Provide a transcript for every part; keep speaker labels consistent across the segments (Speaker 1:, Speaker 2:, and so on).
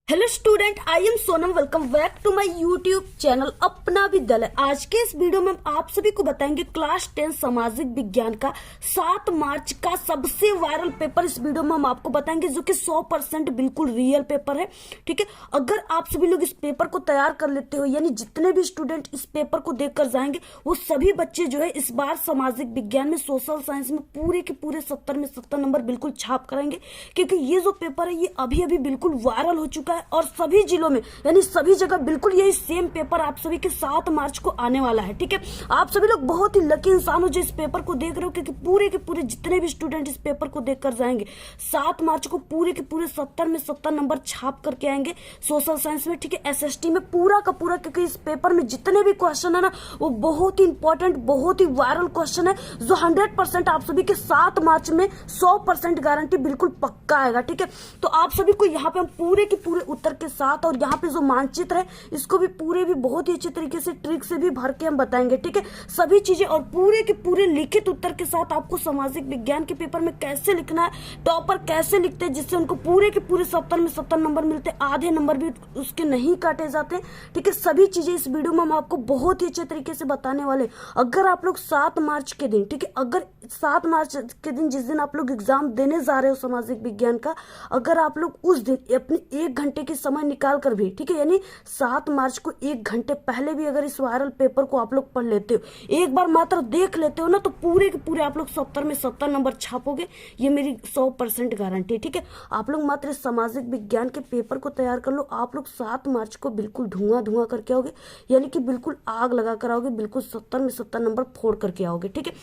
Speaker 1: Hello student, I am Sonam. Welcome back to my YouTube channel अपना विद्यालय। आज के इस वीडियो में हम आप सभी को बताएंगे क्लास 10 सामाजिक विज्ञान का 7 मार्च का सबसे वायरल पेपर। इस वीडियो में हम आपको बताएंगे जो कि 100% बिल्कुल रियल पेपर है। ठीक है, अगर आप सभी लोग इस पेपर को तैयार कर लेते हो, यानी जितने भी स्टूडेंट इस पेपर को देखकर जाएंगे वो सभी बच्चे जो है इस बार सामाजिक विज्ञान में, सोशल साइंस में पूरे के पूरे 70 में 70 नंबर बिल्कुल छाप कराएंगे। क्योंकि ये जो पेपर है ये अभी अभी बिल्कुल वायरल हो चुका है और सभी जिलों में यानी सभी जगह बिल्कुल यही सेम पेपर आप सभी के 7 मार्च को आने वाला है। ठीक है, आप सभी लोग बहुत ही लकी इंसान हो जो इस पेपर को देख रहे हो, क्योंकि पूरे के पूरे जितने भी स्टूडेंट इस पेपर को देखकर जाएंगे 7 मार्च को पूरे के पूरे 70 में 70 नंबर छाप करके आएंगे सोशल साइंस में। ठीक है, एसएसटी में पूरा का पूरा, क्योंकि इस पेपर में जितने भी क्वेश्चन है ना वो बहुत ही इंपॉर्टेंट, बहुत ही वायरल क्वेश्चन है जो 100% आप सभी के 7 मार्च में 100% गारंटी बिल्कुल पक्का आएगा। ठीक है, तो आप सभी को यहाँ पे हम पूरे के पूरे उत्तर के साथ और यहाँ पे जो मानचित्र है इसको भी पूरे भी बहुत ही अच्छे तरीके से ट्रिक से भी भर के हम बताएंगे। ठीक है, सभी चीजें और पूरे के पूरे लिखित उत्तर के साथ आपको सामाजिक विज्ञान के पेपर में कैसे लिखना है, टॉपर कैसे लिखते हैं जिससे उनको पूरे के पूरे 70 में 70 नंबर मिलते हैं, आधे नंबर भी उसके नहीं काटे जाते। ठीक है, सभी चीजें इस वीडियो में हम आपको बहुत ही अच्छे तरीके से बताने वाले। अगर आप लोग 7 मार्च के दिन, ठीक है, अगर 7 मार्च के दिन जिस दिन आप लोग एग्जाम देने जा रहे हो सामाजिक विज्ञान का, अगर आप लोग उस दिन अपने 1 घंटे के समय निकाल कर भी, ठीक है, यानी 7 मार्च को 1 घंटे पहले भी अगर इस वायरल पेपर को आप लोग पढ़ लेते हो, एक बार मात्र देख लेते हो ना, तो पूरे के पूरे आप लोग 70 में 70 नंबर छापोगे, ये मेरी 100% गारंटी। ठीक है, आप लोग मात्र सामाजिक विज्ञान के पेपर को तैयार कर लो, आप लोग 7 मार्च को बिल्कुल धुआं धुआं करके आओगे, यानी कि बिल्कुल आग लगा कर आओगे, बिल्कुल 70 में 70 नंबर फोड़ करके आओगे। ठीक है,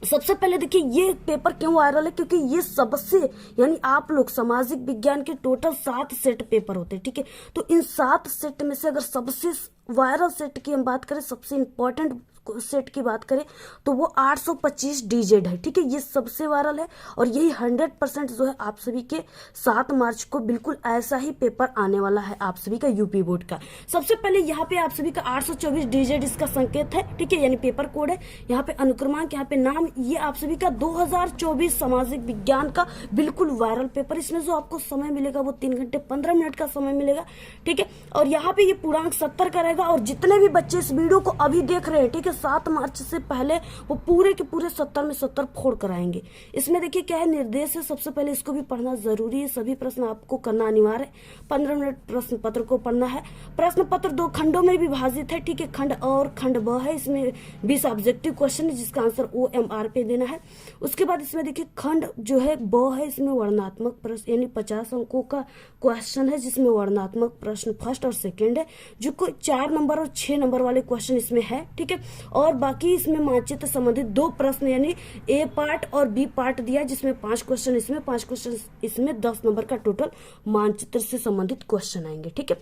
Speaker 1: सबसे पहले देखिए ये पेपर क्यों वायरल है, क्योंकि ये सबसे यानी आप लोग सामाजिक विज्ञान के टोटल 7 सेट पेपर होते हैं। ठीक है, तो इन 7 सेट में से अगर सबसे वायरल सेट की हम बात करें, सबसे इंपॉर्टेंट सेट की बात करें तो वो 825 डीजेड है। ठीक है, ये सबसे वायरल है और यही 100% जो है आप सभी के 7 मार्च को बिल्कुल ऐसा ही पेपर आने वाला है आप सभी का यूपी बोर्ड का। सबसे पहले यहाँ पे आप सभी का 824 डीजेड इसका संकेत है। ठीक है, यानी पेपर कोड है, यहाँ पे अनुक्रमांक, यहाँ पे नाम, ये आप सभी का 2024 सामाजिक विज्ञान का बिल्कुल वायरल पेपर। इसमें जो आपको समय मिलेगा वो 3 घंटे 15 मिनट का समय मिलेगा। ठीक है, और यहाँ पे ये पूर्णांक 70 का रहेगा और जितने भी बच्चे इस वीडियो को अभी देख रहे हैं, ठीक है, 7 मार्च से पहले वो पूरे के पूरे 70 में 70 फोड़ कराएंगे। इसमें देखिए क्या है, निर्देश है, सबसे पहले इसको भी पढ़ना जरूरी है, सभी प्रश्न आपको करना अनिवार्य है। 15 मिनट प्रश्न पत्र को पढ़ना है। प्रश्न पत्र 2 खंडों में विभाजित है। ठीक है, खंड अ और खंड ब है, इसमें 20 ऑब्जेक्टिव क्वेश्चन है जिसका आंसर OMR पे देना है। उसके बाद इसमें देखिए खंड जो है ब है, इसमें वर्णनात्मक प्रश्न यानी 50 अंकों का क्वेश्चन है जिसमें वर्णनात्मक प्रश्न फर्स्ट और सेकेंड है, जो 4 नंबर और 6 नंबर वाले क्वेश्चन इसमें है। ठीक है, और बाकी इसमें मानचित्र संबंधित 2 प्रश्न यानी ए पार्ट और बी पार्ट दिया जिसमें 5 क्वेश्चन इसमें, 5 क्वेश्चन इसमें, 10 नंबर का टोटल मानचित्र से संबंधित क्वेश्चन आएंगे। ठीक है,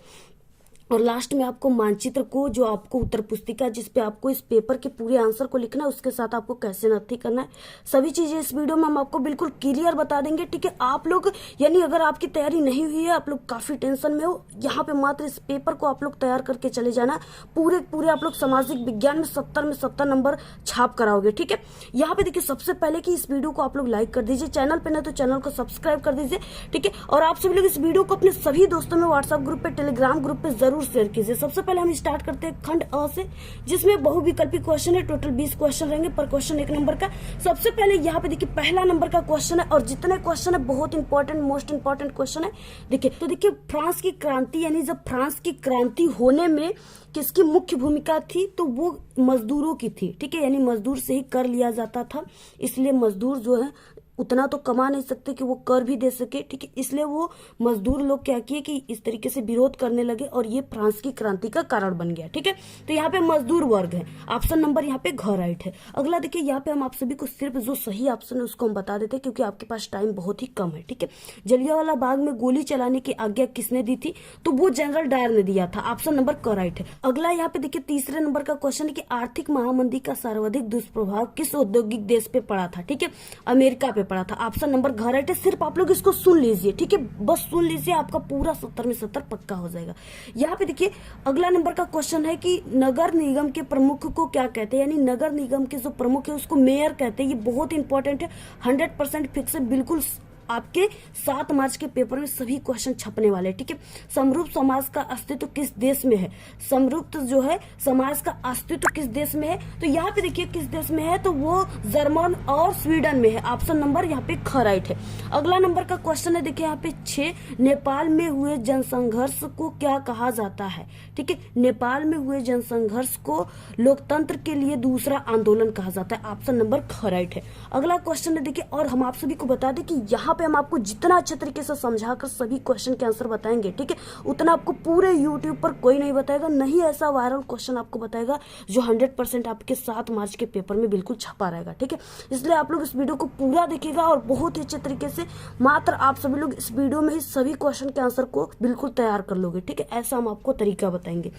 Speaker 1: और लास्ट में आपको मानचित्र को, जो आपको उत्तर पुस्तिका जिसपे आपको इस पेपर के पूरे आंसर को लिखना है, उसके साथ आपको कैसे नथी करना है, सभी चीजें इस वीडियो में हम आपको बिल्कुल क्लियर बता देंगे। ठीक है, आप लोग यानी अगर आपकी तैयारी नहीं हुई है, आप लोग काफी टेंशन में हो, यहाँ पे मात्र इस पेपर को आप लोग तैयार करके चले जाना, पूरे पूरे आप लोग सामाजिक विज्ञान में 70 में 70 नंबर छाप कराओगे। ठीक है, यहाँ पे देखिए सबसे पहले कि इस वीडियो को आप लोग लाइक कर दीजिए, चैनल पे नहीं तो चैनल को सब्सक्राइब कर दीजिए। ठीक है, और आप सभी लोग इस वीडियो को अपने सभी दोस्तों में व्हाट्सएप ग्रुप पे, टेलीग्राम ग्रुप पे जरूर शेयर कीजिए। सबसे पहले हम स्टार्ट करते हैं खंड अ से, जिसमें बहुविकल्पी क्वेश्चन है, टोटल 20 क्वेश्चन रहेंगे पर क्वेश्चन 1 नंबर का। सबसे पहले यहाँ पे देखिए पहला नंबर का क्वेश्चन है और जितने क्वेश्चन है बहुत इंपॉर्टेंट, मोस्ट इंपॉर्टेंट क्वेश्चन है। देखिए तो देखिए फ्रांस की क्रांति, यानी जब फ्रांस की क्रांति होने में किसकी मुख्य भूमिका थी, तो वो मजदूरों की थी। ठीक है, यानी मजदूर से ही कर लिया जाता था, इसलिए मजदूर जो है उतना तो कमा नहीं सकते कि वो कर भी दे सके। ठीक है, इसलिए वो मजदूर लोग क्या किए कि इस तरीके से विरोध करने लगे और ये फ्रांस की क्रांति का कारण बन गया। ठीक है, तो यहाँ पे मजदूर वर्ग है, ऑप्शन नंबर यहाँ पे घ राइट है। अगला देखिए यहाँ पे हम आप सभी को सिर्फ जो सही ऑप्शन है उसको हम बता देते हैं क्योंकि आपके पास टाइम बहुत ही कम है। ठीक है, जलियांवाला बाग में गोली चलाने की आज्ञा किसने दी थी, तो वो जनरल डायर ने दिया था, ऑप्शन नंबर क राइट है। अगला यहाँ पे देखिए तीसरे नंबर का क्वेश्चन है कि आर्थिक महामंदी का सर्वाधिक दुष्प्रभाव किस औद्योगिक देश पे पड़ा था। ठीक है, अमेरिका पे पड़ा था, ऑप्शन नंबर घ राइट है। सिर्फ आप लोग इसको सुन लीजिए। ठीक है, बस सुन लीजिए, आपका पूरा 70 में 70 पक्का हो जाएगा। यहाँ पे देखिए अगला नंबर का क्वेश्चन है कि नगर निगम के प्रमुख को क्या कहते हैं, यानी नगर निगम के जो प्रमुख है उसको मेयर कहते हैं। ये बहुत इंपॉर्टेंट है, 100% फिक्स है, बिल्कुल आपके 7 मार्च के पेपर में सभी क्वेश्चन छपने वाले, ठीक है। समरूप समाज का अस्तित्व किस देश में है? समरूप जो है समाज का अस्तित्व किस देश में है? तो यहाँ पे देखिए किस देश में है, तो वो जर्मन और स्वीडन में है। ऑप्शन नंबर यहाँ पे ख राइट है। अगला नंबर का क्वेश्चन है, देखिए यहाँ पे 6, नेपाल में हुए जनसंघर्ष को क्या कहा जाता है? ठीक है, नेपाल में हुए जनसंघर्ष को लोकतंत्र के लिए दूसरा आंदोलन कहा जाता है। ऑप्शन नंबर ख राइट है। अगला क्वेश्चन है देखिए, और हम आप सभी को बता दें कि यहाँ पे हम आपको जितना अच्छे तरीके से समझाकर सभी क्वेश्चन के आंसर बताएंगे, ठीक है, उतना आपको पूरे यूट्यूब पर कोई नहीं बताएगा, नहीं ऐसा वायरल क्वेश्चन आपको बताएगा जो 100% आपके 7 मार्च के पेपर में बिल्कुल छपा रहेगा, ठीक है। इसलिए आप लोग इस वीडियो को पूरा देखिएगा और बहुत ही अच्छे तरीके से मात्र आप सभी लोग इस वीडियो में ही सभी क्वेश्चन के आंसर को बिल्कुल तैयार कर लोगे, ठीक है। ऐसा हम आपको तरीका बताएंगे।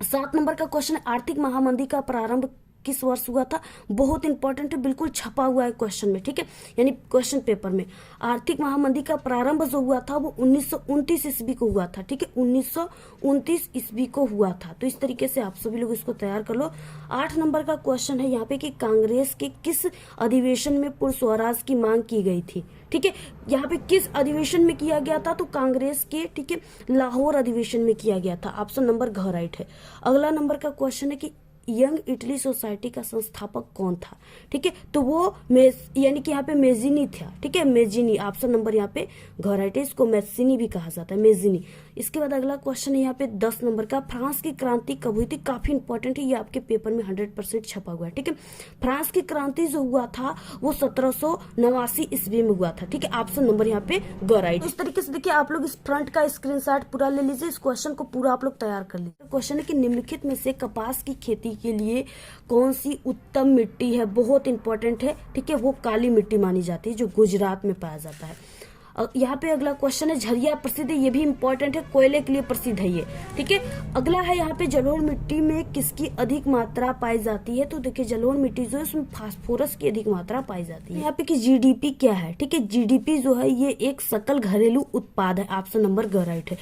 Speaker 1: 7 नंबर का क्वेश्चन है, आर्थिक महामंदी का प्रारंभ किस वर्ष हुआ था? बहुत इंपॉर्टेंट है, बिल्कुल छपा हुआ है क्वेश्चन में, ठीक है, यानी क्वेश्चन पेपर में। आर्थिक महामंदी का प्रारंभ जो हुआ था वो 1929 ईस्वी को हुआ था, ठीक है, 1929 ईस्वी को हुआ था। तो इस तरीके से आप सभी लोग इसको तैयार कर लो। 8 नंबर का क्वेश्चन है यहाँ पे कि कांग्रेस के किस अधिवेशन में पूर्ण स्वराज की मांग की गई थी? ठीक है, यहाँ पे किस अधिवेशन में किया गया था? तो कांग्रेस के, ठीक है, लाहौर अधिवेशन में किया गया था। ऑप्शन नंबर घ राइट है। अगला नंबर का क्वेश्चन है कि यंग इटली सोसाइटी का संस्थापक कौन था? ठीक है, तो वो यानी कि यहाँ पे मेजिनी था, ठीक है, मेजिनी। ऑप्शन नंबर यहाँ पे घ राइट है। इसको मेजिनी भी कहा जाता है, मेजिनी। इसके बाद अगला क्वेश्चन है यहाँ पे 10 नंबर का, फ्रांस की क्रांति कब हुई थी? काफी इंपॉर्टेंट है, ये आपके पेपर में 100% छपा हुआ है, ठीक है। फ्रांस की क्रांति जो हुआ था वो 1789 ईस्वी में हुआ था, ठीक है। ऑप्शन नंबर यहाँ पे ग राइट। इस तरीके से देखिए आप लोग इस फ्रंट का स्क्रीनशॉट पूरा ले लीजिए, इस क्वेश्चन को पूरा आप लोग तैयार कर लीजिए। क्वेश्चन है कि निम्नलिखित में से कपास की खेती के लिए कौन सी उत्तम मिट्टी है? बहुत इंपॉर्टेंट है, ठीक है, वो काली मिट्टी मानी जाती है जो गुजरात में पाया जाता है। यहाँ पे अगला क्वेश्चन है, झरिया प्रसिद्ध है, ये भी इंपॉर्टेंट है, कोयले के लिए प्रसिद्ध है ये, ठीक है। अगला है यहाँ पे जलोढ़ मिट्टी में किसकी अधिक मात्रा पाई जाती है? तो देखिए जलोढ़ मिट्टी जो है उसमें फास्फोरस की अधिक मात्रा पाई जाती है। यहाँ पे कि जीडीपी क्या है? ठीक है, जीडीपी जो है ये एक सकल घरेलू उत्पाद है। ऑप्शन नंबर ग राइट है।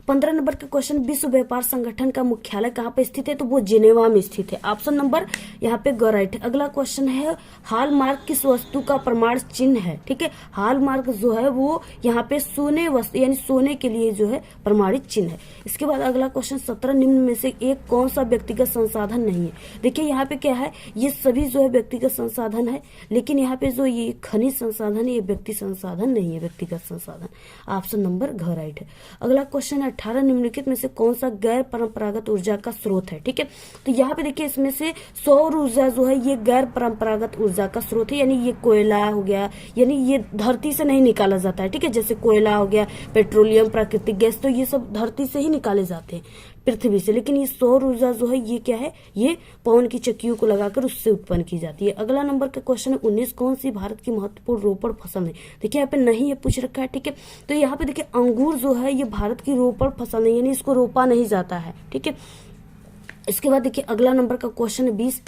Speaker 1: 15 नंबर का क्वेश्चन, विश्व व्यापार संगठन का मुख्यालय कहाँ पे स्थित है? तो वो जिनेवा में स्थित है। ऑप्शन नंबर यहाँ पे ग राइट है। अगला क्वेश्चन है, हॉलमार्क किस वस्तु का प्रमाण चिन्ह है? ठीक है, हॉलमार्क जो है वो यहाँ पे सोने वस्तु यानी सोने के लिए जो है प्रमाणित चिन्ह है। इसके बाद अगला क्वेश्चन, 17 निम्न में से एक कौन सा व्यक्तिगत संसाधन नहीं है? देखिए यहाँ पे क्या है, ये सभी जो है व्यक्तिगत संसाधन है, लेकिन यहाँ पे जो ये खनिज संसाधन है ये व्यक्ति संसाधन नहीं है, व्यक्तिगत संसाधन। ऑप्शन नंबर घ राइट है। अगला क्वेश्चन है, 18 निम्नलिखित में से कौन सा गैर परंपरागत ऊर्जा का स्रोत है? ठीक है, तो यहाँ पे देखिए इसमें से सौर ऊर्जा जो है ये गैर परंपरागत ऊर्जा का स्रोत है, यानी ये कोयला हो गया, यानी ये धरती से नहीं निकाला जाता है, ठीक है, जैसे कोयला हो गया, पेट्रोलियम, प्राकृतिक गैस, तो ये सब धरती से ही निकाले जाते हैं, पृथ्वी से। लेकिन ये सौर ऊर्जा जो है ये क्या है, ये पवन की चक्कियों को लगाकर उससे उत्पन्न की जाती है। अगला नंबर का क्वेश्चन है, 19 कौन सी भारत की महत्वपूर्ण रोपण फसल है? देखिए यहाँ पे नहीं है, पूछ रखा है, ठीक है, तो यहाँ पे देखिए अंगूर जो है ये भारत की रोपण फसल नहीं, यानी इसको रोपा नहीं जाता है, ठीक है। इसके बाद देखिए अगला नंबर का क्वेश्चन है, 20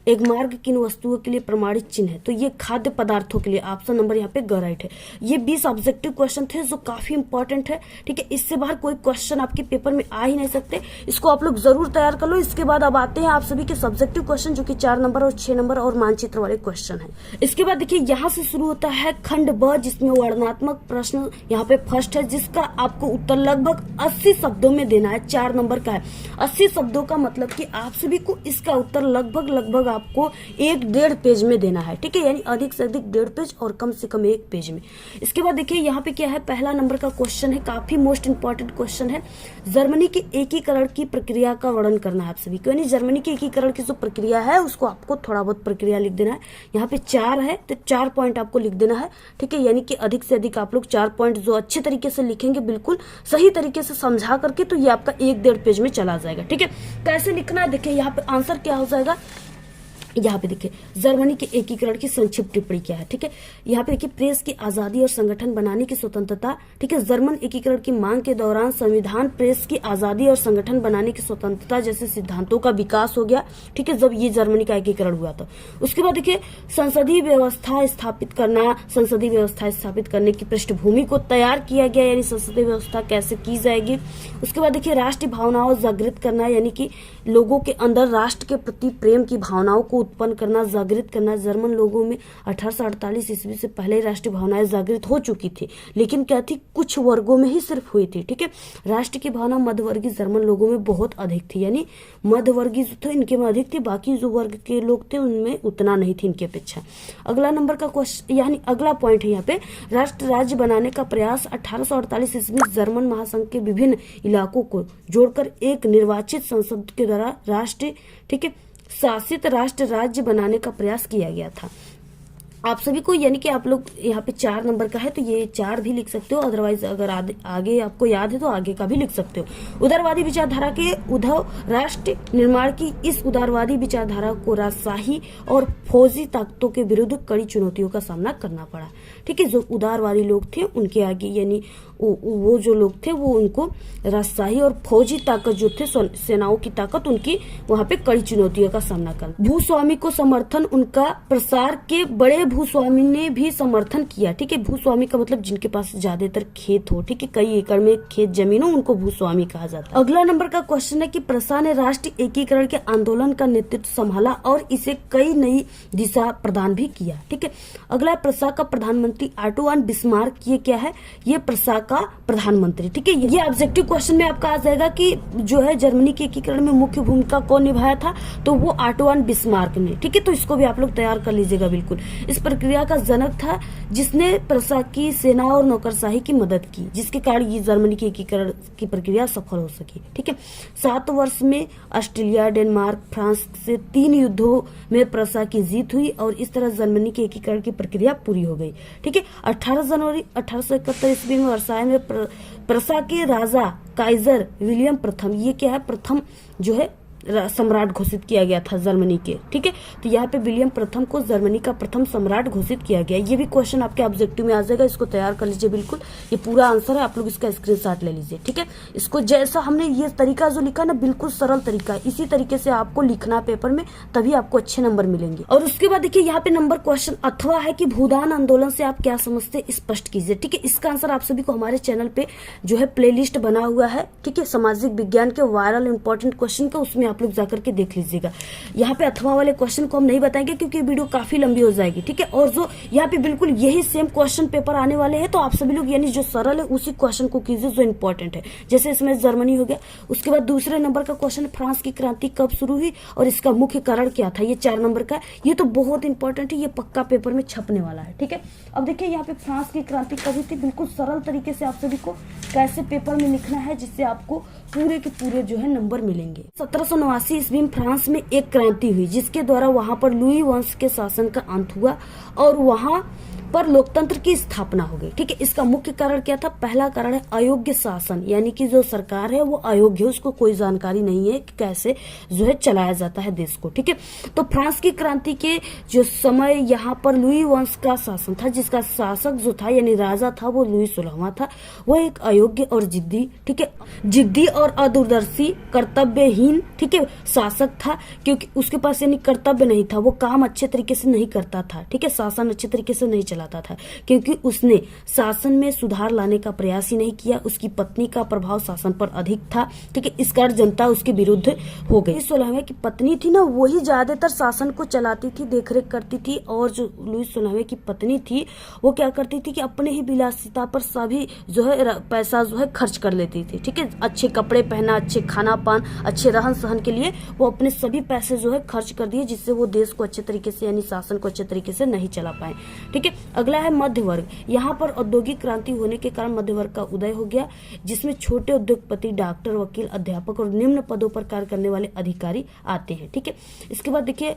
Speaker 1: एक मार्ग किन वस्तुओं के लिए प्रमाणित चिन्ह है? तो ये खाद्य पदार्थों के लिए। ऑप्शन नंबर यहाँ पे ग राइट है। ये 20 ऑब्जेक्टिव क्वेश्चन थे जो काफी इंपॉर्टेंट है, ठीक है, इससे बाहर कोई क्वेश्चन आपके पेपर में आ ही नहीं सकते, इसको आप लोग जरूर तैयार कर लो। इसके बाद अब आते हैं आप सभी के सब्जेक्टिव क्वेश्चन, जो कि 4 नंबर और 6 नंबर और मानचित्र वाले क्वेश्चन है। इसके बाद देखिए यहाँ से शुरू होता है खंड ब, जिसमें वर्णनात्मक प्रश्न यहाँ पे फर्स्ट है, जिसका आपको उत्तर लगभग 80 शब्दों में देना है। 4 नंबर का है, 80 शब्दों का मतलब कि आप सभी को इसका उत्तर लगभग आपको 1.5 पेज में देना है, ठीक है, यानी अधिक से अधिक 1.5 पेज और कम से कम 1 पेज में। इसके बाद देखिए यहाँ पे क्या है, पहला नंबर का क्वेश्चन है, काफी मोस्ट इंपॉर्टेंट क्वेश्चन है, जर्मनी के एकीकरण की प्रक्रिया का वर्णन करना है आप सभी को, यानी जर्मनी के एकीकरण की जो प्रक्रिया है उसको आपको थोड़ा बहुत प्रक्रिया लिख देना है। यहाँ पे 4 है तो 4 पॉइंट आपको लिख देना है, ठीक है, यानी कि अधिक से अधिक आप लोग 4 पॉइंट जो अच्छे तरीके से लिखेंगे, बिल्कुल सही तरीके से समझा करके, तो ये आपका 1.5 पेज में चला जाएगा, ठीक है। कैसे लिखना है देखिए, यहाँ पे आंसर क्या हो जाएगा, यहाँ पे देखिए जर्मनी के एकीकरण की संक्षिप्त टिप्पणी क्या है, ठीक है। यहाँ पे देखिए प्रेस की आजादी और संगठन बनाने की स्वतंत्रता, ठीक है, जर्मन एकीकरण की मांग के दौरान संविधान प्रेस की आजादी और संगठन बनाने की स्वतंत्रता जैसे सिद्धांतों का विकास हो गया, ठीक है, जब ये जर्मनी का एकीकरण हुआ था। उसके बाद देखिए संसदीय व्यवस्था स्थापित करना, संसदीय व्यवस्था स्थापित करने की पृष्ठभूमि को तैयार किया गया, यानी संसदीय व्यवस्था कैसे की जाएगी। उसके बाद देखिए राष्ट्रीय भावनाओं जागृत करना, यानी कि लोगों के अंदर राष्ट्र के प्रति प्रेम की भावनाओं को उत्पन्न करना, जागृत करना। जर्मन लोगों में 1848 ईस्वी से पहले राष्ट्रीय भावनाएं जागृत हो चुकी थी, लेकिन क्या थी, कुछ वर्गों में ही सिर्फ हुई थी। ठीक है, राष्ट्र की भावना मध्यवर्गीय जर्मन लोगों में बहुत अधिक थी, यानी मध्यवर्गीय जो थे इनके में अधिक थी, बाकी जो वर्ग के लोग थे उनमें उतना नहीं थी इनकी अपेक्षा। अगला नंबर का क्वेश्चन, यानी अगला पॉइंट है यहाँ पे, राष्ट्र राज्य बनाने का प्रयास 1848 ईस्वी में जर्मन महासंघ के विभिन्न इलाकों को जोड़कर एक निर्वाचित संसद के द्वारा राष्ट्र, ठीक है, शासित राष्ट्र राज्य बनाने का प्रयास किया गया था। आप सभी को, यानी कि आप लोग यहाँ पे 4 नंबर का है तो ये 4 भी लिख सकते हो, अदरवाइज अगर आगे आपको याद है तो आगे का भी लिख सकते हो। उदारवादी विचारधारा के उद्धव राष्ट्र निर्माण की इस उदारवादी विचारधारा को राजशाही और फौजी ताकतों के विरुद्ध कड़ी चुनौतियों का सामना करना पड़ा। ठीक है, जो उदारवादी लोग थे उनके आगे, यानी वो जो लोग थे वो उनको राजशाही और फौजी ताकत जो थे, सेनाओं की ताकत, उनकी वहां पे कड़ी चुनौतियों का सामना करना। भूस्वामी को समर्थन, उनका प्रसार के बड़े भूस्वामी ने भी समर्थन किया। ठीक है, भूस्वामी का मतलब जिनके पास ज्यादातर खेत हो, ठीक है, कई एकड़ में खेत जमीन हो, उनको भूस्वामी कहा जाता है। अगला नंबर का क्वेश्चन है कि प्रसा ने राष्ट्रीय एकीकरण के आंदोलन का नेतृत्व संभाला और इसे कई नई दिशा प्रदान भी किया। ठीक है, अगला प्रसा का प्रधानमंत्री ऑटो वन बिस्मार्क, ये क्या है, ये प्रसा का प्रधानमंत्री। ठीक है, ये ऑब्जेक्टिव क्वेश्चन में आपका आ जाएगा कि जो है जर्मनी के एकीकरण में मुख्य भूमिका कौन निभाया था, तो वो ऑटो वन बिस्मार्क ने। ठीक है, तो इसको भी आप लोग तैयार कर लीजिएगा बिल्कुल। इस प्रक्रिया का जनक था जिसने प्रसा की सेना और नौकरशाही की मदद की, जिसके कारण ये जर्मनी के एकीकरण की प्रक्रिया सफल हो सकी। ठीक है, 7 वर्ष में ऑस्ट्रेलिया, डेनमार्क, फ्रांस से 3 युद्धों में प्रसा की जीत हुई और इस तरह जर्मनी के एकीकरण की प्रक्रिया पूरी हो गई। ठीक है, 18 जनवरी 1871 ईस्वी में वर्साय में प्रसा के राजा काइजर विलियम प्रथम, ये क्या है, प्रथम जो है सम्राट घोषित किया गया था जर्मनी के। ठीक है, तो यहाँ पे विलियम प्रथम को जर्मनी का प्रथम सम्राट घोषित किया गया। ये भी क्वेश्चन आपके ऑब्जेक्टिव में आ जाएगा, इसको तैयार कर लीजिए बिल्कुल। ये पूरा आंसर है, आप लोग इसका स्क्रीनशॉट ले लीजिए। ठीक है, इसको जैसा हमने ये तरीका जो लिखा ना, बिल्कुल सरल तरीका है, इसी तरीके से आपको लिखना पेपर में, तभी आपको अच्छे नंबर मिलेंगे। और उसके बाद देखिए यहाँ पे नंबर क्वेश्चन अथवा है कि भूदान आंदोलन से आप क्या समझते, स्पष्ट कीजिए। ठीक है, इसका आंसर आप सभी को हमारे चैनल पे जो है प्लेलिस्ट बना हुआ है, ठीक है, सामाजिक विज्ञान के वायरल इंपॉर्टेंट क्वेश्चन का, उसमें आप लोग जाकर के देख लीजिएगा। यहाँ पे अथवा वाले क्वेश्चन को हम नहीं बताएंगे क्योंकि वीडियो काफी लंबी हो जाएगी। ठीक है, और जो यहाँ पे बिल्कुल यही सेम क्वेश्चन पेपर आने वाले हैं, तो आप सभी लोग यानी जो सरल है उसी क्वेश्चन को कीजिए जो इंपॉर्टेंट है। जैसे इसमें जर्मनी हो गया, उसके बाद दूसरे नंबर का क्वेश्चन फ्रांस की क्रांति कब शुरू हुई और इसका मुख्य कारण क्या था, ये 4 नंबर का। ये तो बहुत इंपॉर्टेंट है, ये पक्का पेपर में छपने वाला है। ठीक है, अब देखिए यहाँ पे फ्रांस की क्रांति कभी थी, बिल्कुल सरल तरीके से आप सभी को कैसे पेपर में लिखना है जिससे आपको पूरे के पूरे जो है नंबर मिलेंगे। 1789 ईस्वी में फ्रांस में एक क्रांति हुई जिसके द्वारा वहां पर लुई वंश के शासन का अंत हुआ और वहां पर लोकतंत्र की स्थापना हो गई। ठीक है, इसका मुख्य कारण क्या था, पहला कारण है अयोग्य शासन, यानी कि जो सरकार है वो अयोग्य है, उसको कोई जानकारी नहीं है कि कैसे जो है चलाया जाता है देश को। ठीक है, तो फ्रांस की क्रांति के जो समय यहाँ पर लुई वंश का शासन था, जिसका शासक जो था यानी राजा था वो लुई 16वां था। वो एक अयोग्य और जिद्दी, ठीक है, जिद्दी और अदूरदर्शी, कर्तव्यहीन, ठीक है, शासक था, क्योंकि उसके पास यानी कर्तव्य नहीं था, वो काम अच्छे तरीके से नहीं करता था। ठीक है, शासन अच्छे तरीके से नहीं चलाता था क्योंकि उसने शासन में सुधार लाने का प्रयास ही नहीं किया। उसकी पत्नी का प्रभाव शासन पर अधिक था। ठीक है, इस कारण जनता उसके विरुद्ध हो गई। 16वें की पत्नी थी ना, वही ज्यादातर शासन को चलाती थी, देखरेख करती थी, और जो लुई 16वें की पत्नी थी वो क्या करती थी कि अपने ही विलासिता पर सभी जो है पैसा जो है खर्च कर लेती थी। ठीक है, अच्छे कपड़े पहना, अच्छे खाना पान, अच्छे रहन सहन के लिए वो अपने सभी पैसे जो है खर्च कर दिए, जिससे वो देश को अच्छे तरीके से यानी शासन को अच्छे तरीके से नहीं चला पाए। ठीक है, अगला है मध्य वर्ग। यहाँ पर औद्योगिक क्रांति होने के कारण मध्य वर्ग का उदय हो गया, जिसमें छोटे उद्योगपति, डॉक्टर, वकील, अध्यापक और निम्न पदों पर कार्य करने वाले अधिकारी आते हैं। ठीक है, इसके बाद देखिए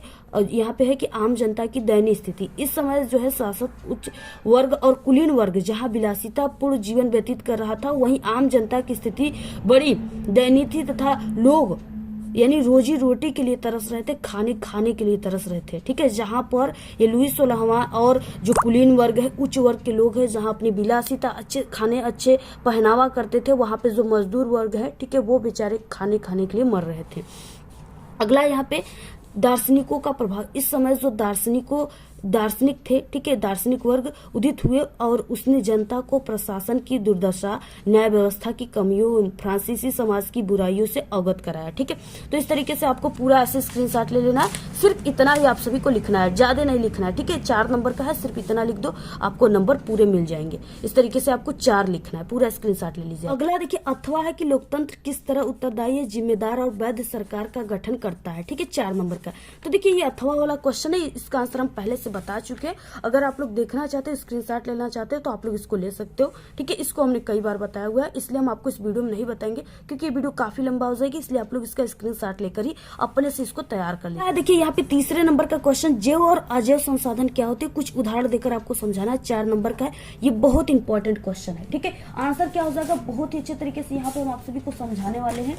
Speaker 1: यहाँ पे है कि आम जनता की दयनीय स्थिति। इस समय जो है शासक उच्च वर्ग और कुलीन वर्ग जहाँ विलासिता पूर्ण जीवन व्यतीत कर रहा था, वहीं आम जनता की स्थिति बड़ी दयनीय थी तथा लोग यानी रोजी रोटी के लिए तरस रहे थे, खाने के लिए तरस रहे थे। ठीक है, जहाँ पर ये लुई 16वां और जो कुलीन वर्ग है, उच्च वर्ग के लोग हैं, जहाँ अपनी विलासिता, अच्छे खाने, अच्छे पहनावा करते थे, वहां पे जो मजदूर वर्ग है, ठीक है, वो बेचारे खाने के लिए मर रहे थे। अगला यहाँ पे दार्शनिकों का प्रभाव। इस समय जो दार्शनिकों दार्शनिक थे, ठीक है, दार्शनिक वर्ग उदित हुए और उसने जनता को प्रशासन की दुर्दशा, न्याय व्यवस्था की कमियों, फ्रांसीसी समाज की बुराइयों से अवगत कराया, ठीक है। तो इस तरीके से आपको पूरा ऐसे स्क्रीनशॉट ले लेना है, सिर्फ इतना ही आप सभी को लिखना है, ज्यादा नहीं लिखना है, ठीक है। 4 नंबर का है, सिर्फ इतना लिख दो, आपको नंबर पूरे मिल जाएंगे। इस तरीके से आपको 4 लिखना है, पूरा स्क्रीनशॉट ले लीजिए। अगला देखिए, अथवा है कि लोकतंत्र किस तरह उत्तरदायी, जिम्मेदार और वैध सरकार का गठन करता है, ठीक है, 4 नंबर का। तो देखिए ये अथवा वाला क्वेश्चन है, इसका आंसर हम पहले से बता चुके हैं। अगर आप लोग देखना चाहते हो, स्क्रीनशॉट लेना चाहते हो तो आप लोग इसको ले सकते हो, ठीक है। इसको हमने कई बार बताया हुआ है, इसलिए हम आपको इस वीडियो में नहीं बताएंगे क्योंकि ये वीडियो काफी लंबा हो जाएगी, इसलिए आप लोग इसका स्क्रीनशॉट लेकर ही अपने से इसको तैयार कर लें। देखिए यहाँ पे तीसरे नंबर का क्वेश्चन, जैव और अजैव संसाधन क्या होते हैं, कुछ उदाहरण देकर आपको समझाना है। 4 नंबर का है, ये बहुत इंपॉर्टेंट क्वेश्चन है, ठीक है। आंसर क्या हो जाएगा, बहुत ही अच्छे तरीके से यहाँ पे हम आप सभी को समझाने वाले हैं।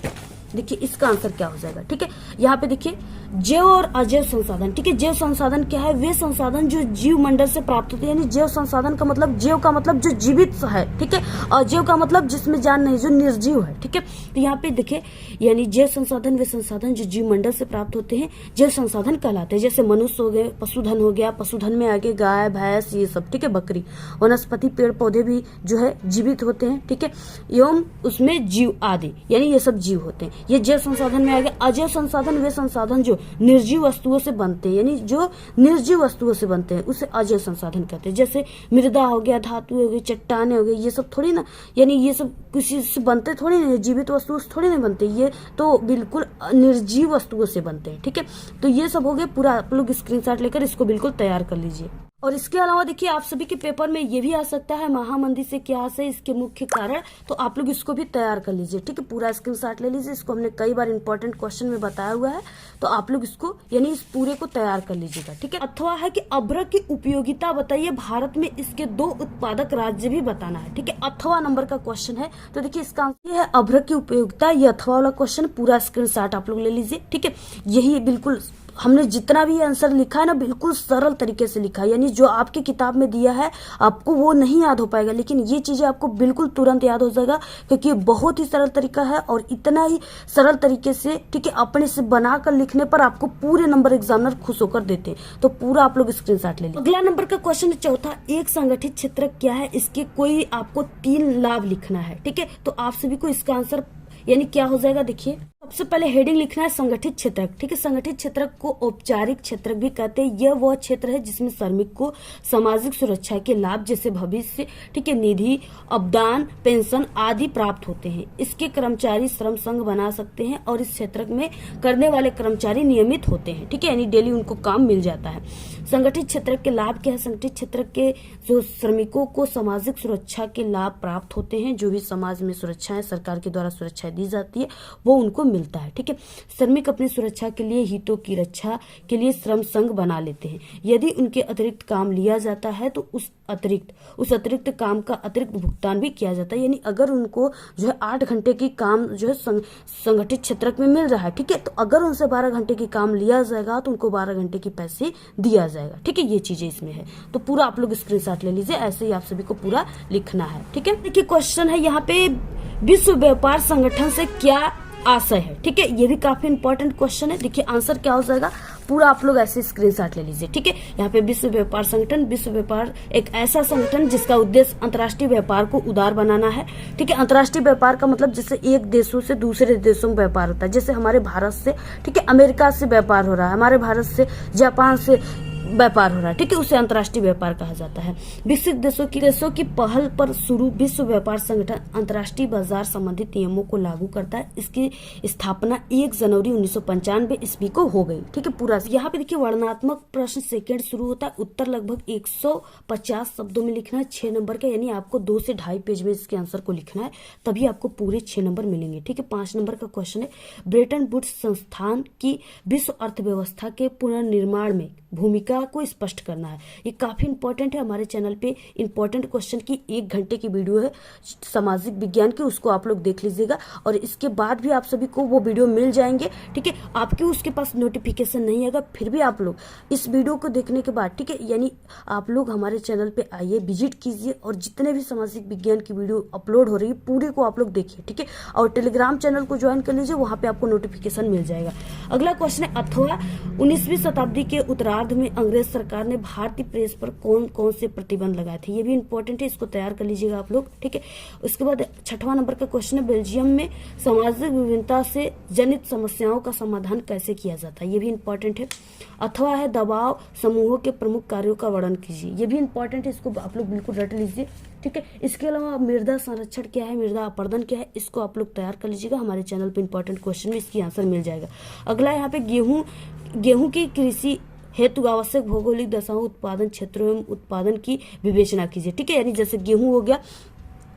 Speaker 1: देखिए इसका आंसर क्या हो जाएगा, ठीक है। यहाँ पे देखिए जैव और अजैव संसाधन, ठीक है। जैव संसाधन क्या है, वे संसाधन जो जीव मंडल से प्राप्त होते हैं, यानी जैव संसाधन का मतलब, जैव का मतलब जो जीवित है, ठीक है, और जैव का मतलब जिसमें जान नहीं, जो निर्जीव है, ठीक है। तो यहाँ पे देखिए, यानी जैव संसाधन वे संसाधन जो जीव मंडल से प्राप्त होते हैं, जैव संसाधन कहलाते हैं। जैसे मनुष्य हो गए, पशुधन हो गया, पशुधन में आगे गाय भैंस ये सब, ठीक है, बकरी, वनस्पति पेड़ पौधे भी जो है जीवित होते हैं, ठीक है, एवं उसमें जीव आदि, यानी ये सब जीव होते हैं। ये जैव संसाधन में आ गया। अजैव संसाधन वे संसाधन जो निर्जीव वस्तुओं से बनते हैं, यानी जो निर्जीव वस्तुओं से बनते हैं उसे अजैव संसाधन कहते हैं। जैसे मृदा हो गया, धातु हो गई, चट्टाने हो गई, ये सब थोड़ी ना, यानी ये सब किसी से बनते थोड़ी नहीं, जीवित वस्तुओं से थोड़ी नहीं बनते, ये तो बिल्कुल निर्जीव वस्तुओं से बनते हैं, ठीक है। तो ये सब हो गए, पूरा आप लोग स्क्रीनशॉट लेकर इसको बिल्कुल तैयार कर लीजिए। और इसके अलावा देखिए आप सभी के पेपर में ये भी आ सकता है, महामंदी से क्या है, इसके मुख्य कारण, तो आप लोग इसको भी तैयार कर लीजिए, ठीक है। पूरा स्क्रीनशॉट ले लीजिए, इसको हमने कई बार इंपॉर्टेंट क्वेश्चन में बताया हुआ है, तो आप लोग इसको यानी इस पूरे को तैयार कर लीजिएगा, ठीक है। अथवा है कि अभ्रक की उपयोगिता बताइए, भारत में इसके 2 उत्पादक राज्य भी बताना है, ठीक है। अथवा नंबर का क्वेश्चन है, तो देखिए इसका आंसर है अभ्रक की उपयोगिता। ये अथवा वाला क्वेश्चन, पूरा स्क्रीनशॉट आप लोग ले लीजिए, ठीक है। यही बिल्कुल हमने जितना भी आंसर लिखा है ना, बिल्कुल सरल तरीके से लिखा है, यानी जो आपकी किताब में दिया है आपको वो नहीं याद हो पाएगा, लेकिन ये चीजें आपको बिल्कुल तुरंत याद हो जाएगा क्योंकि ये बहुत ही सरल तरीका है और इतना ही सरल तरीके से, ठीक है, अपने से बनाकर लिखने पर आपको पूरे नंबर एग्जामिनर खुश होकर देते हैं। तो पूरा आप लोग स्क्रीनशॉट ले लीजिए। अगला नंबर का क्वेश्चन चौथा, एक संगठित क्षेत्र क्या है, इसके कोई आपको 3 लाभ लिखना है, ठीक है। तो आप सभी को इसका आंसर यानी क्या हो जाएगा, देखिए सबसे पहले हेडिंग लिखना है संगठित क्षेत्रक, ठीक है। संगठित क्षेत्रक को औपचारिक क्षेत्रक भी कहते हैं। यह वह क्षेत्र है जिसमें श्रमिक को सामाजिक सुरक्षा के लाभ जैसे भविष्य, ठीक है, निधि, अपदान, पेंशन आदि प्राप्त होते हैं। इसके कर्मचारी श्रम संघ बना सकते हैं और इस क्षेत्रक में करने वाले कर्मचारी नियमित होते हैं, ठीक है, यानी डेली उनको काम मिल जाता है। संगठित क्षेत्रक के लाभ क्या है, संगठित क्षेत्रक के जो श्रमिकों को सामाजिक सुरक्षा के लाभ प्राप्त होते हैं, जो भी समाज में सुरक्षाएं सरकार के द्वारा सुरक्षाएं दी जाती है वो उनको मिलता है, ठीक है। श्रमिक अपनी सुरक्षा के लिए, हितों की रक्षा के लिए श्रम संघ बना लेते हैं। यदि उनके अतिरिक्त काम लिया जाता है तो उस अतिरिक्त काम का अतिरिक्त भुगतान भी किया जाता है, यानी अगर उनको जो है 8 घंटे की काम जो है संगठित क्षेत्रक में मिल रहा है, ठीक है, तो अगर उनसे 12 घंटे की काम लिया जाएगा तो उनको 12 घंटे की पैसे दिया जाएगा, ठीक है। ये चीजें इसमें है, तो पूरा आप लोग स्क्रीनशॉट ले लीजिए, ऐसे ही आप सभी को पूरा लिखना है, ठीक है। देखिए क्वेश्चन है यहाँ पे, विश्व व्यापार संगठन से क्या आशय है, ठीक है, ये भी काफी इंपॉर्टेंट क्वेश्चन है। देखिए आंसर क्या हो जाएगा, पूरा आप लोग ऐसे स्क्रीनशॉट ले लीजिए, ठीक है। यहाँ पे विश्व व्यापार संगठन, विश्व व्यापार एक ऐसा संगठन जिसका उद्देश्य अंतर्राष्ट्रीय व्यापार को उदार बनाना है, ठीक है। अंतर्राष्ट्रीय व्यापार का मतलब जैसे एक देशों से दूसरे देशों में व्यापार होता है, जैसे हमारे भारत से, ठीक है, अमेरिका से व्यापार हो रहा है, हमारे भारत से जापान से व्यापार हो रहा है, ठीक है, उसे अंतर्राष्ट्रीय व्यापार कहा जाता है। विकसित देशों की पहल पर शुरू विश्व व्यापार संगठन अंतर्राष्ट्रीय बाजार संबंधित नियमों को लागू करता है। इसकी स्थापना 1 जनवरी 1995 ईस्वी को हो गई, ठीक है। पूरा यहाँ पे देखिए वर्णनात्मक प्रश्न सेकंड शुरू होता है, उत्तर लगभग 150 शब्दों में लिखना है, 6 नंबर का, यानी आपको 2 से 2.5 पेज में इसके आंसर को लिखना है, तभी आपको पूरे 6 नंबर मिलेंगे, ठीक है। 5 नंबर का क्वेश्चन है, ब्रेटन वुड्स संस्थान की विश्व अर्थव्यवस्था के पुनर्निर्माण में भूमिका को स्पष्ट करना है। ये काफी इंपॉर्टेंट है, हमारे चैनल पे इंपॉर्टेंट क्वेश्चन की 1 घंटे की वीडियो है सामाजिक विज्ञान की, उसको आप लोग देख लीजिएगा और इसके बाद भी आप सभी को वो वीडियो मिल जाएंगे, ठीक है। आपके उसके पास नोटिफिकेशन नहीं आएगा, फिर भी आप लोग इस वीडियो को देखने के बाद, ठीक है, यानी आप लोग हमारे चैनल पे आइए, विजिट कीजिए और जितने भी सामाजिक विज्ञान की वीडियो अपलोड हो रही है पूरे को आप लोग देखिए, ठीक है। और टेलीग्राम चैनल को ज्वाइन कर लीजिए, वहां पे आपको नोटिफिकेशन मिल जाएगा। अगला क्वेश्चन है, अथवा 19वीं शताब्दी के उत्तरार्ध में कांग्रेस सरकार ने भारतीय प्रेस पर कौन कौन से प्रतिबंध लगाए थे, ये भी इंपॉर्टेंट है, इसको तैयार कर लीजिएगा आप लोग, ठीक है। उसके बाद 6वां नंबर का क्वेश्चन है, बेल्जियम में सामाजिक विभिन्नता से जनित समस्याओं का समाधान कैसे किया जाता है, ये भी इंपॉर्टेंट है। अथवा है, दबाव समूहों के प्रमुख कार्यों का वर्णन कीजिए, ये भी इंपॉर्टेंट है, इसको आप लोग बिल्कुल रट लीजिए, ठीक है। इसके अलावा मृदा संरक्षण क्या है, मृदा अपरदन क्या है, इसको आप लोग तैयार कर लीजिएगा, हमारे चैनल पे इंपॉर्टेंट क्वेश्चन में इसकी आंसर मिल जाएगा। अगला यहाँ पे गेहूं की कृषि हेतु आवश्यक भौगोलिक दशाओं, उत्पादन क्षेत्रों एवं उत्पादन की विवेचना कीजिए, ठीक है। यानी जैसे गेहूं हो गया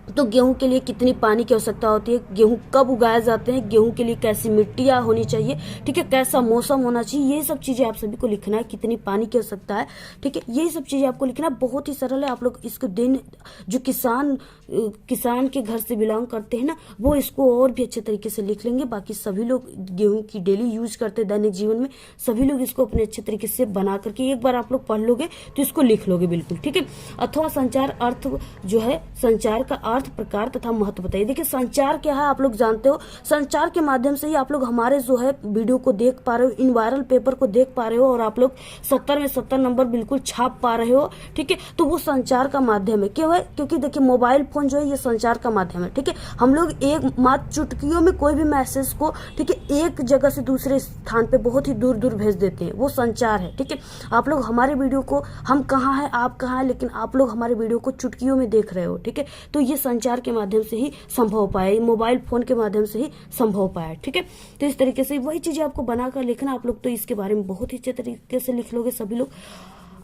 Speaker 1: तो गेहूं के लिए कितनी पानी की आवश्यकता होती है, गेहूं कब उगाए जाते हैं, गेहूं के लिए कैसी मिट्टियां होनी चाहिए, ठीक है, कैसा मौसम होना चाहिए, ये सब चीजें आप सभी को लिखना है, कितनी पानी की आवश्यकता है, ठीक है, यही सब चीजें आपको लिखना है। बहुत ही सरल है, आप लोग इसको दिन जो किसान के घर से बिलोंग करते हैं ना, वो इसको और भी अच्छे तरीके से लिख लेंगे। बाकी सभी लोग गेहूं की डेली यूज करते हैं दैनिक जीवन में, सभी लोग इसको अपने अच्छे तरीके से बना करके एक बार आप लोग पढ़ लोगे तो इसको लिख लोगे बिल्कुल, ठीक है। अथवा संचार अर्थ जो है, संचार का अर्थ, प्रकार तथा महत्व बताइए। देखिए संचार क्या है, आप लोग जानते हो, संचार के माध्यम से ही आप लोग हमारे जो है वीडियो को देख पा रहे हो, इन वायरल पेपर को देख पा रहे हो, और आप लोग 70 में 70 नंबर बिल्कुल छाप पा रहे हो, ठीक है। तो वो संचार का माध्यम है, क्यों है, क्योंकि देखिए मोबाइल फोन जो है ये संचार का माध्यम है, ठीक है। हम लोग एक मात्र चुटकियों में कोई भी मैसेज को, ठीक है, एक जगह से दूसरे स्थान पे बहुत ही दूर दूर भेज देते हैं, वो संचार है, ठीक है। आप लोग हमारे वीडियो को, हम कहाँ है आप कहाँ है, लेकिन आप लोग हमारे वीडियो को चुटकियों में देख रहे हो, ठीक है। तो ये संचार के माध्यम से ही संभव हो पाया, मोबाइल फोन के माध्यम से ही संभव हो पाया, ठीक है। तो इस तरीके से वही चीजें आपको बनाकर लिखना, आप लोग तो इसके बारे में बहुत ही अच्छे तरीके से लिख लोगे सभी लोग।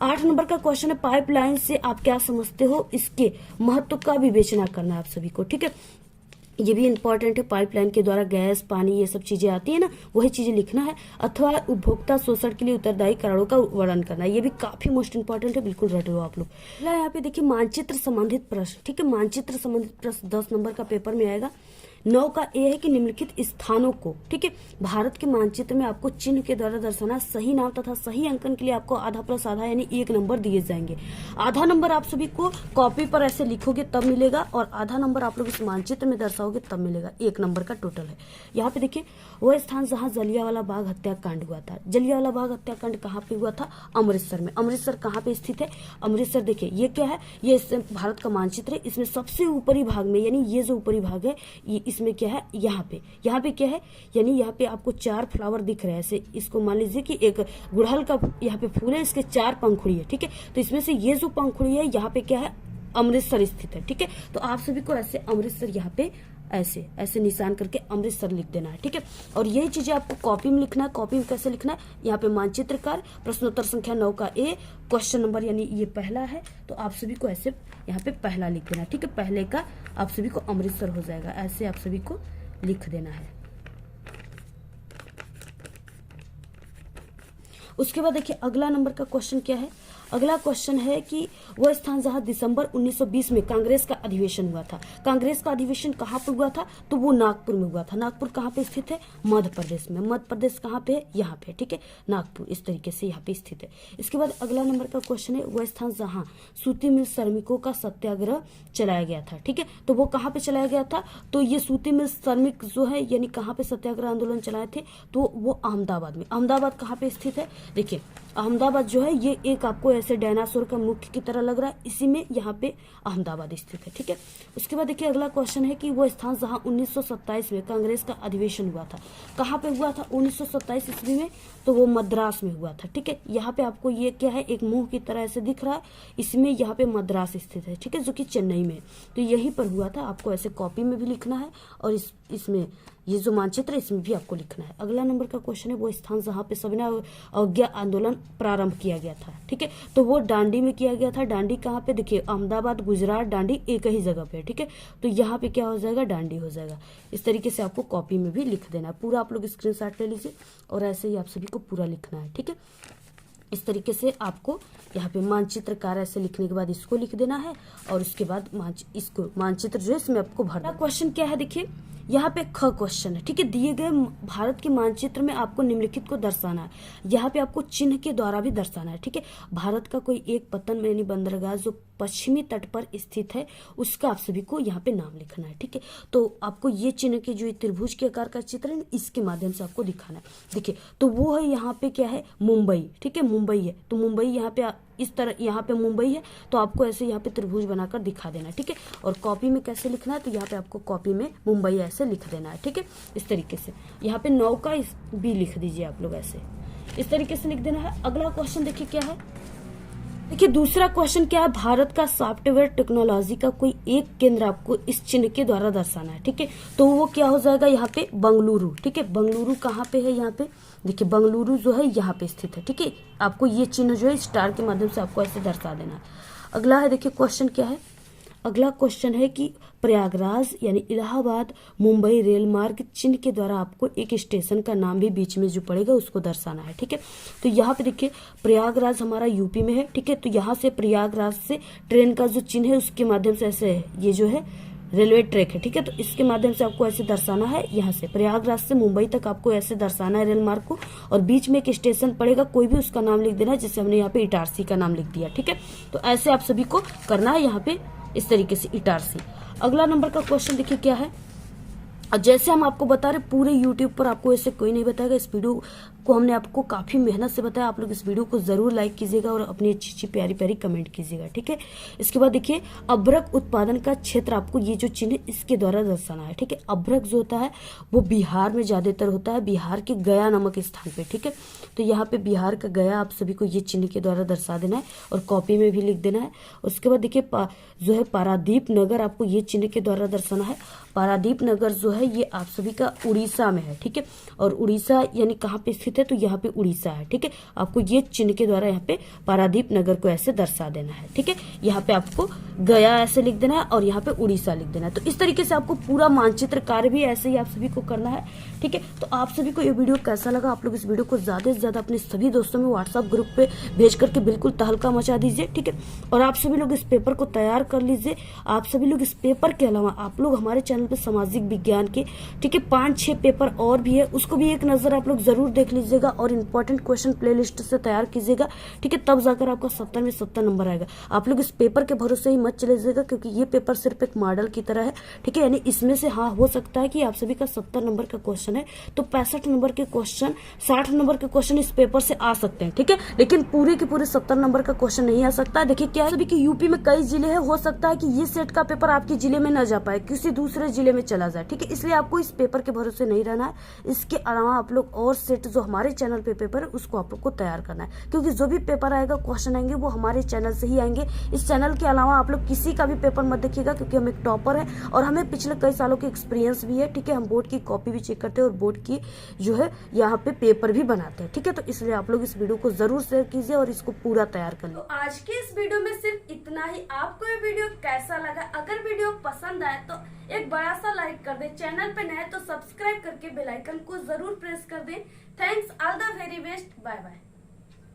Speaker 1: 8 नंबर का क्वेश्चन है, पाइपलाइन से आप क्या समझते हो, इसके महत्व का विवेचना करना है आप सभी को, ठीक है। ये भी इंपॉर्टेंट है, पाइपलाइन के द्वारा गैस, पानी, ये सब चीजें आती है ना, वही चीजें लिखना है। अथवा उपभोक्ता शोषण के लिए उत्तरदायी कारणों का वर्णन करना है, ये भी काफी मोस्ट इंपॉर्टेंट है, बिल्कुल रट लो आप लोग। यहाँ पे देखिए मानचित्र संबंधित प्रश्न, ठीक है, मानचित्र संबंधित प्रश्न 10 नंबर का पेपर में आएगा। 9 का ए है कि निम्नलिखित स्थानों को, ठीक है, भारत के मानचित्र में आपको चिन्ह के द्वारा दर्शाना, सही नाम तथा सही अंकन के लिए आपको आधा प्लस आधा यानी 1 नंबर दिए जाएंगे। आधा नंबर आप सभी को कॉपी पर ऐसे लिखोगे तब मिलेगा, और आधा नंबर आप लोग इस मानचित्र में दर्शाओगे तब मिलेगा, 1 नंबर का टोटल है। यहाँ पे देखिए वह स्थान जहाँ जलियांवाला बाग हत्याकांड हुआ था, जलियांवाला बाग हत्याकांड कहाँ पे हुआ था, अमृतसर में। अमृतसर कहाँ पे स्थित है, अमृतसर देखिए ये क्या है, ये भारत का मानचित्र है, इसमें सबसे ऊपरी भाग में, यानी ये जो ऊपरी भाग है, इसमें क्या है, यहाँ पे क्या है, यानी यहाँ पे आपको 4 फ्लावर दिख रहे हैं ऐसे, इसको मान लीजिए कि एक गुड़हल का यहाँ पे फूल है, इसके 4 पंखुड़ी है, ठीक है। तो इसमें से ये जो पंखुड़ी है यहाँ पे क्या है, अमृतसर स्थित है, ठीक है। तो आप सभी को ऐसे अमृतसर यहाँ पे ऐसे ऐसे निशान करके अमृतसर लिख देना है, ठीक है। और यही चीजें आपको कॉपी में लिखना है। कॉपी में कैसे लिखना है, यहाँ पे मानचित्रकार, प्रश्नोत्तर संख्या 9 का ए, क्वेश्चन नंबर यानी ये पहला है, तो आप सभी को ऐसे यहाँ पे पहला लिख देना है, ठीक है। पहले का आप सभी को अमृतसर हो जाएगा, ऐसे आप सभी को लिख देना है। उसके बाद देखिए अगला नंबर का क्वेश्चन क्या है, अगला क्वेश्चन है कि वह स्थान जहां दिसंबर 1920 में कांग्रेस का अधिवेशन हुआ था, कांग्रेस का अधिवेशन कहाँ पर हुआ था, तो वो नागपुर में हुआ था। नागपुर कहाँ पे स्थित है, मध्य प्रदेश में। मध्य प्रदेश कहाँ पे है, यहाँ पे, ठीक है, नागपुर, इस तरीके से यहाँ पे स्थित है। इसके बाद अगला नंबर का क्वेश्चन है, वह स्थान जहाँ सूती मिल श्रमिकों का सत्याग्रह चलाया गया था, ठीक है, तो वो कहाँ पे चलाया गया था, तो ये सूती मिल श्रमिक जो है यानी कहाँ पे सत्याग्रह आंदोलन चलाए थे, तो वो अहमदाबाद में। अहमदाबाद कहाँ पे स्थित है, देखिए अहमदाबाद जो है ये एक आपको ऐसे डायनासोर का मुख की तरह लग रहा है, इसी में यहाँ पे अहमदाबाद स्थित है, ठीक है। उसके बाद देखिए अगला क्वेश्चन है कि वो स्थान जहाँ 1927 में कांग्रेस का अधिवेशन हुआ था, कहाँ पे हुआ था 1927 ईस्वी में, तो वो मद्रास में हुआ था, ठीक है। यहाँ पे आपको ये क्या है, एक मुंह की तरह ऐसे दिख रहा है, इसमें यहाँ पे मद्रास स्थित है, ठीक है, जो कि चेन्नई में, तो यहीं पर हुआ था। आपको ऐसे कॉपी में भी लिखना है, और इसमें ये जो मानचित्र इसमें भी आपको लिखना है। अगला नंबर का क्वेश्चन है, वो स्थान जहाँ पे सविनय अवज्ञा आंदोलन प्रारंभ किया गया था, ठीक है, तो वो दांडी में किया गया था। दांडी कहाँ पे, देखिए अहमदाबाद, गुजरात, दांडी एक ही जगह पे है, ठीक है, तो यहाँ पे क्या हो जाएगा, दांडी हो जाएगा। इस तरीके से आपको कॉपी में भी लिख देना है, पूरा आप लोग स्क्रीनशॉट ले लीजिए, और ऐसे ही आप सभी को पूरा लिखना है, ठीक है। इस तरीके से आपको यहाँ पे मानचित्रकार ऐसे लिखने के बाद इसको लिख देना है, और उसके बाद इसको मानचित्र जो है इसमें आपको भरना। क्वेश्चन क्या है, देखिए यहाँ पे ख क्वेश्चन है, ठीक है, दिए गए भारत के मानचित्र में आपको निम्नलिखित को दर्शाना है। यहाँ पे आपको चिन्ह के द्वारा भी दर्शाना है, ठीक है। भारत का कोई एक पतन यानी बंदरगाह जो पश्चिमी तट पर स्थित है उसका आप सभी को यहाँ पे नाम लिखना है। ठीक है, तो आपको ये चिन्ह के जो त्रिभुज के आकार का चित्र है इसके माध्यम से आपको दिखाना है। देखिए, तो वो है यहाँ पे क्या है, मुंबई। ठीक है, मुंबई है, तो मुंबई यहाँ पे इस तरह यहाँ पे मुंबई है, तो आपको ऐसे यहाँ पे त्रिभुज बनाकर दिखा देना है। ठीक है, और कॉपी में कैसे लिखना है, तो यहाँ पे आपको कॉपी में मुंबई ऐसे लिख देना है। ठीक है, इस तरीके से यहाँ पे नौका भी लिख दीजिए आप लोग, ऐसे इस तरीके से लिख देना है। अगला क्वेश्चन देखिए क्या है। देखिए दूसरा क्वेश्चन क्या है, भारत का सॉफ्टवेयर टेक्नोलॉजी का कोई एक केंद्र आपको इस चिन्ह के द्वारा दर्शाना है। ठीक है, तो वो क्या हो जाएगा, यहाँ पे बंगलुरु। ठीक है, बंगलुरु कहाँ पे है, यहाँ पे देखिए बंगलुरु जो है यहाँ पे स्थित है। ठीक है, आपको ये चिन्ह जो है स्टार के माध्यम से आपको ऐसे दर्शा देना है। अगला है, देखिए क्वेश्चन क्या है, अगला क्वेश्चन है कि प्रयागराज यानी इलाहाबाद मुंबई रेल मार्ग चिन्ह के द्वारा आपको एक स्टेशन का नाम भी बीच में जो पड़ेगा उसको दर्शाना है। ठीक है, तो यहाँ पे देखिए प्रयागराज हमारा यूपी में है। ठीक है, तो यहाँ से प्रयागराज से ट्रेन का जो चिन्ह है उसके माध्यम से ऐसे ये जो है रेलवे ट्रैक है। ठीक है, तो इसके माध्यम से आपको ऐसे दर्शाना है, यहाँ से प्रयागराज से मुंबई तक आपको ऐसे दर्शाना है रेल मार्ग को, और बीच में एक स्टेशन पड़ेगा, कोई भी उसका नाम लिख देना है, जैसे हमने यहाँ पे इटारसी का नाम लिख दिया। ठीक है, तो ऐसे आप सभी को करना है यहाँ पे इस तरीके से इटारसी। अगला नंबर का क्वेश्चन देखिए क्या है, और जैसे हम आपको बता रहे पूरे YouTube पर आपको ऐसे कोई नहीं बताएगा, इस वीडियो को हमने आपको काफी मेहनत से बताया। आप लोग इस वीडियो को जरूर लाइक कीजिएगा और अपनी अच्छी अच्छी प्यारी प्यारी कमेंट कीजिएगा। ठीक है, इसके बाद देखिए अभ्रक उत्पादन का क्षेत्र आपको ये जो चिन्ह इसके द्वारा दर्शाना है। ठीक है, अभ्रक जो होता है वो बिहार में ज्यादातर होता है, बिहार के गया नामक स्थान पे। ठीक है, तो यहाँ पे बिहार का गया आप सभी को ये चिन्ह के द्वारा दर्शा देना है और कॉपी में भी लिख देना है। उसके बाद देखिए जो है पारादीप नगर आपको ये चिन्ह के द्वारा दर्शाना है। पारादीप नगर जो है ये आप सभी का उड़ीसा में है। ठीक है, और उड़ीसा यानी कहाँ पे स्थित है, तो यहाँ पे उड़ीसा है। ठीक है, आपको ये चिन्ह के द्वारा यहाँ पे पारादीप नगर को ऐसे दर्शा देना है। ठीक है, यहाँ पे आपको गया ऐसे लिख देना है और यहाँ पे उड़ीसा लिख देना है। तो इस तरीके से आपको पूरा मानचित्र कार्य भी ऐसे ही आप सभी को करना है। ठीक है, तो आप सभी को ये वीडियो कैसा लगा, आप लोग इस वीडियो को ज्यादा से ज्यादा अपने सभी दोस्तों में व्हाट्सएप ग्रुप पे भेज करके बिल्कुल तहलका मचा दीजिए। ठीक है, और आप सभी लोग इस पेपर को तैयार कर लीजिए। आप सभी लोग इस पेपर के अलावा आप लोग हमारे चैनल पे सामाजिक विज्ञान के ठीक है 5-6 पेपर और भी है, उसको भी एक नजर आप लोग जरूर देख लीजिएगा और इंपॉर्टेंट क्वेश्चन प्लेलिस्ट से तैयार कीजिएगा। ठीक है, तब जाकर आपका 70 में 70 नंबर आएगा। आप लोग इस पेपर के भरोसे ही मत चले जाइएगा, क्योंकि ये पेपर सिर्फ एक मॉडल की तरह है। ठीक है, यानी इसमें से हाँ हो सकता है कि आप सभी का 70 नंबर का क्वेश्चन है तो 65 नंबर के क्वेश्चन, 60 नंबर के क्वेश्चन इस पेपर से आ सकते हैं। ठीक है, लेकिन पूरे के पूरे 70 नंबर का क्वेश्चन नहीं आ सकता है। देखिए क्या है, सभी के यूपी में कई जिले हैं, हो सकता है कि ये सेट का पेपर आपके जिले में न जा पाए, किसी दूसरे जिले में चला जाए। ठीक है, इसलिए आपको इस पेपर के भरोसे नहीं रहना है। इसके अलावा आप लोग और सेट जो हमारे चैनल पे पेपर है उसको आप लोग को तैयार करना है, क्योंकि जो भी पेपर आएगा क्वेश्चन आएंगे वो हमारे चैनल से ही आएंगे। इस चैनल के अलावा आप लोग किसी का भी पेपर मत देखिएगा, क्योंकि हम एक टॉपर है और हमें पिछले कई सालों की एक्सपीरियंस भी है। ठीक है, हम बोर्ड की कॉपी भी चेक करते हैं और बोर्ड की जो है यहाँ पे पेपर भी बनाते हैं। ठीक है, तो इसलिए आप लोग इस वीडियो को जरूर शेयर कीजिए और इसको पूरा तैयार कर लीजिए।
Speaker 2: तो आज के इस वीडियो में सिर्फ इतना ही। आपको ये वीडियो कैसा लगा, अगर वीडियो पसंद आए तो एक बड़ा सा लाइक कर दें, चैनल पे नए तो सब्सक्राइब करके बेल आइकन को जरूर प्रेस कर दें। Thanks, all the very best, bye bye.